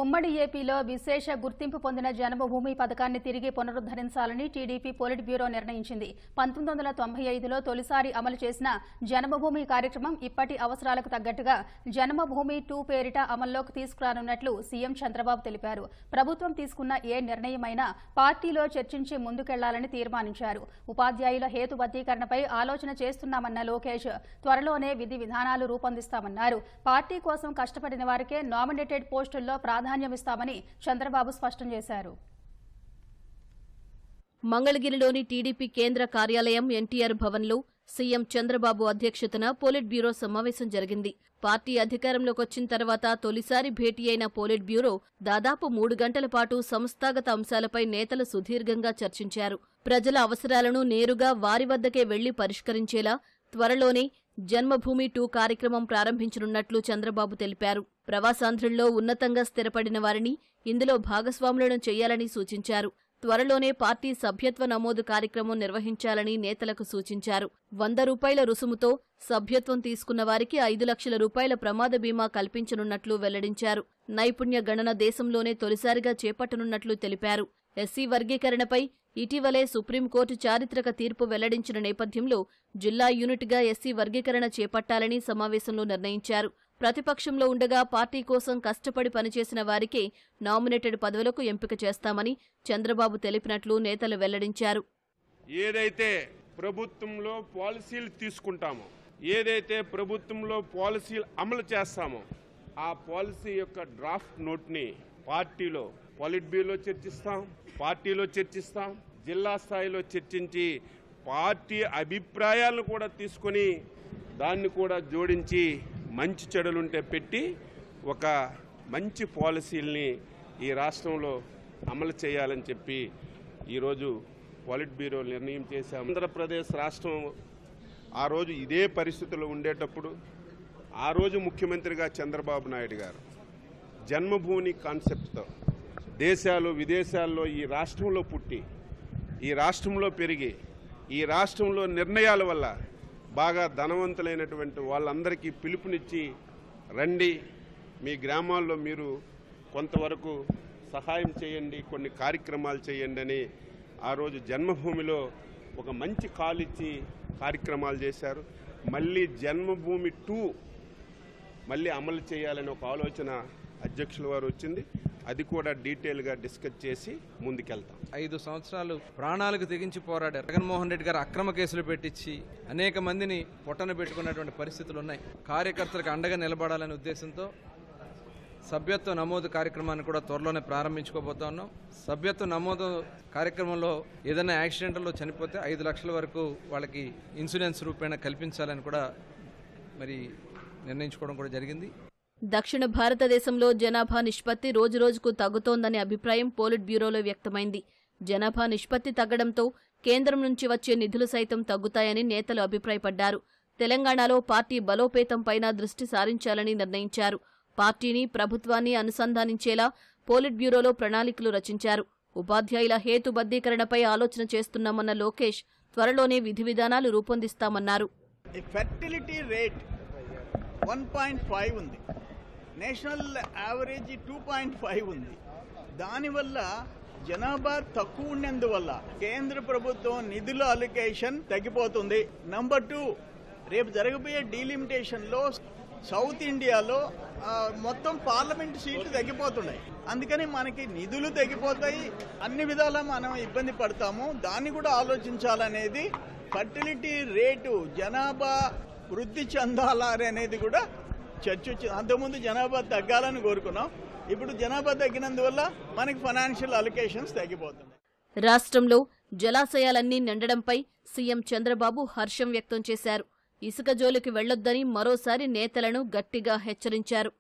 ఉమ్మడి ఏపీలో విశేష గుర్తింపు పొందిన జన్మభూమి పథకాన్ని తిరిగి పునరుద్ధరించాలని టీడీపీ పొలిట్ బ్యూరో నిర్ణయించింది. 1995లో తొలిసారి అమలు చేసిన జన్మభూమి కార్యక్రమం ఇప్పటి అవసరాలకు తగ్గట్టుగా జన్మభూమి 2 పేరిట అమల్లోకి తీసుకురానున్నట్లు సీఎం చంద్రబాబు తెలిపారు. ప్రభుత్వం తీసుకున్న ఏ నిర్ణయమైనా పార్టీలో చర్చించి ముందుకెళ్లాలని తీర్మానించారు. ఉపాధ్యాయుల హేతుబద్ధీకరణపై ఆలోచన చేస్తున్నామన్న లోకేష్ త్వరలోనే విధి విధానాలు రూపొందిస్తామన్నారు. పార్టీ కోసం కష్టపడిన వారికే నామినేటెడ్ పోస్టుల్లో ప్రాధాన్యమిస్తామని చంద్రబాబు స్పష్టం చేశారు. మంగళగిరిలోని టీడీపీ కేంద్ర కార్యాలయం ఎన్టీఆర్ భవన్లో సీఎం చంద్రబాబు అధ్యక్షతన పోలిట్ బ్యూరో సమావేశం జరిగింది. పార్టీ అధికారంలోకి వచ్చిన తర్వాత తొలిసారి భేటీ అయిన పోలిట్ బ్యూరో దాదాపు 3 గంటల పాటు సంస్థాగత అంశాలపై నేతలు సుదీర్ఘంగా చర్చించారు. ప్రజల అవసరాలను నేరుగా వారి వద్దకే వెళ్లి పరిష్కరించేలా త్వరలోనే జన్మభూమి 2 కార్యక్రమం ప్రారంభించనున్నట్లు చంద్రబాబు తెలిపారు. ప్రవాసాంధ్రుల్లో ఉన్నతంగా స్థిరపడిన వారిని ఇందులో భాగస్వాములను చేయాలని సూచించారు. త్వరలోనే పార్టీ సభ్యత్వ నమోదు కార్యక్రమం నిర్వహించాలని నేతలకు సూచించారు. 100 రూపాయల రుసుముతో సభ్యత్వం తీసుకున్న వారికి 5 లక్షల రూపాయల ప్రమాద బీమా కల్పించనున్నట్లు వెల్లడించారు. నైపుణ్య గణన దేశంలోనే తొలిసారిగా చేపట్టనున్నట్లు తెలిపారు. ఎస్సీ వర్గీకరణపై ఇటీవలే సుప్రీంకోర్టు చారిత్రక తీర్పు వెల్లడించిన నేపథ్యంలో జిల్లా యూనిట్గా ఎస్సీ వర్గీకరణ చేపట్టాలని సమావేశంలో నిర్ణయించారు. ప్రతిపక్షంలో ఉండగా పార్టీ కోసం కష్టపడి పనిచేసిన వారికే నామినేటెడ్ పదవులకు ఎంపిక చేస్తామని చంద్రబాబు తెలిపినట్లు నేతలు వెల్లడించారు. ఏదైతే ప్రభుత్వంలో పాలసీలు తీసుకుంటామో, ఏదైతే ప్రభుత్వంలో పాలసీలు అమలు చేస్తామో ఆ పాలసీ యొక్క డ్రాఫ్ట్ నోట్ని పార్టీలో పాలిట్ బ్యూరోలో చర్చిస్తాం, పార్టీలో చర్చిస్తాం, జిల్లా స్థాయిలో చర్చించి పార్టీ అభిప్రాయాలను కూడా తీసుకొని దాన్ని కూడా జోడించి మంచి చెడులుంటే పెట్టి ఒక మంచి పాలసీల్ని ఈ రాష్ట్రంలో అమలు చేయాలని చెప్పి ఈరోజు పాలిట్ బ్యూరో నిర్ణయం చేశాం. ఆంధ్రప్రదేశ్ రాష్ట్రం ఆ రోజు ఇదే పరిస్థితుల్లో ఉండేటప్పుడు ఆ రోజు ముఖ్యమంత్రిగా చంద్రబాబు నాయుడు గారు జన్మభూమి కాన్సెప్ట్తో దేశాలు విదేశాల్లో ఈ రాష్ట్రంలో పుట్టి, ఈ రాష్ట్రంలో పెరిగి, ఈ రాష్ట్రంలో నిర్ణయాల వల్ల బాగా ధనవంతులైనటువంటి వాళ్ళందరికీ పిలుపునిచ్చి రండి, మీ గ్రామాల్లో మీరు కొంతవరకు సహాయం చేయండి, కొన్ని కార్యక్రమాలు చేయండి అని ఆ రోజు జన్మభూమిలో ఒక మంచి కాల్ ఇచ్చి కార్యక్రమాలు చేశారు. మళ్ళీ జన్మభూమి 2 మళ్ళీ అమలు చేయాలని ఒక ఆలోచన అధ్యక్షుల వారు వచ్చింది. అది కూడా డీటెయిల్గా డిస్కస్ చేసి ముందుకెళ్తాం. 5 సంవత్సరాలు ప్రాణాలకు తెగించి పోరాడారు. జగన్మోహన్ రెడ్డి గారు అక్రమ కేసులు పెట్టించి అనేక మందిని పొట్టన పెట్టుకున్నటువంటి పరిస్థితులు ఉన్నాయి. కార్యకర్తలకు అండగా నిలబడాలనే ఉద్దేశంతో సభ్యత్వ నమోదు కార్యక్రమాన్ని కూడా త్వరలోనే ప్రారంభించుకోబోతా ఉన్నాం. సభ్యత్వ నమోదు కార్యక్రమంలో ఏదైనా యాక్సిడెంట్లో చనిపోతే 5 లక్షల వరకు వాళ్ళకి ఇన్సూరెన్స్ రూపేణా కల్పించాలని కూడా మరి నిర్ణయించుకోవడం కూడా జరిగింది. దక్షిణ భారతదేశంలో జనాభా నిష్పత్తి రోజురోజుకు తగ్గుతోందనే అభిప్రాయం పోలిట్ బ్యూరోలో వ్యక్తమైంది. జనాభా నిష్పత్తి తగ్గడంతో కేంద్రం నుంచి వచ్చే నిధులు సైతం తగ్గుతాయని నేతలు అభిప్రాయపడ్డారు. తెలంగాణలో పార్టీ బలోపేతంపైన దృష్టి సారించాలని నిర్ణయించారు. పార్టీని ప్రభుత్వాన్ని అనుసంధానించేలా పోలిట్ బ్యూరోలో ప్రణాళికలు రచించారు. ఉపాధ్యాయుల హేతుబద్ధీకరణపై ఆలోచన చేస్తున్నామన్న లోకేష్ త్వరలోనే విధి విధానాలు రూపొందిస్తామన్నారు. 1.5 ఉంది, నేషనల్ యావరేజ్ 2.5 ఉంది. దానివల్ల జనాభా తక్కువ ఉన్నందువల్ల కేంద్ర ప్రభుత్వం నిధుల అలొకేషన్ తగ్గిపోతుంది. నంబర్ 2, రేపు జరగబోయే డీలిమిటేషన్లో సౌత్ ఇండియాలో మొత్తం పార్లమెంట్ సీట్లు తగ్గిపోతున్నాయి. అందుకని మనకి నిధులు తగ్గిపోతాయి, అన్ని విధాలా మనం ఇబ్బంది పడతాము. దాన్ని కూడా ఆలోచించాలనేది, ఫర్టిలిటీ రేటు జనాభా వృద్ధి చెందాలనేది కూడా చర్చ వచ్చింది. అంతకుముందు జనాభా తగ్గాలని కోరుకున్నాం, ఇప్పుడు జనాభా తగ్గినందువల్ల మనకి ఫైనాన్షియల్ అలొకేషన్స్ తగ్గిపోతున్నాయి. రాష్ట్రంలో జలాశయాలన్నీ నిండడంపై సీఎం చంద్రబాబు హర్షం వ్యక్తం చేశారు. ఇసుక జోలికి వెళ్లొద్దని మరోసారి నేతలను గట్టిగా హెచ్చరించారు.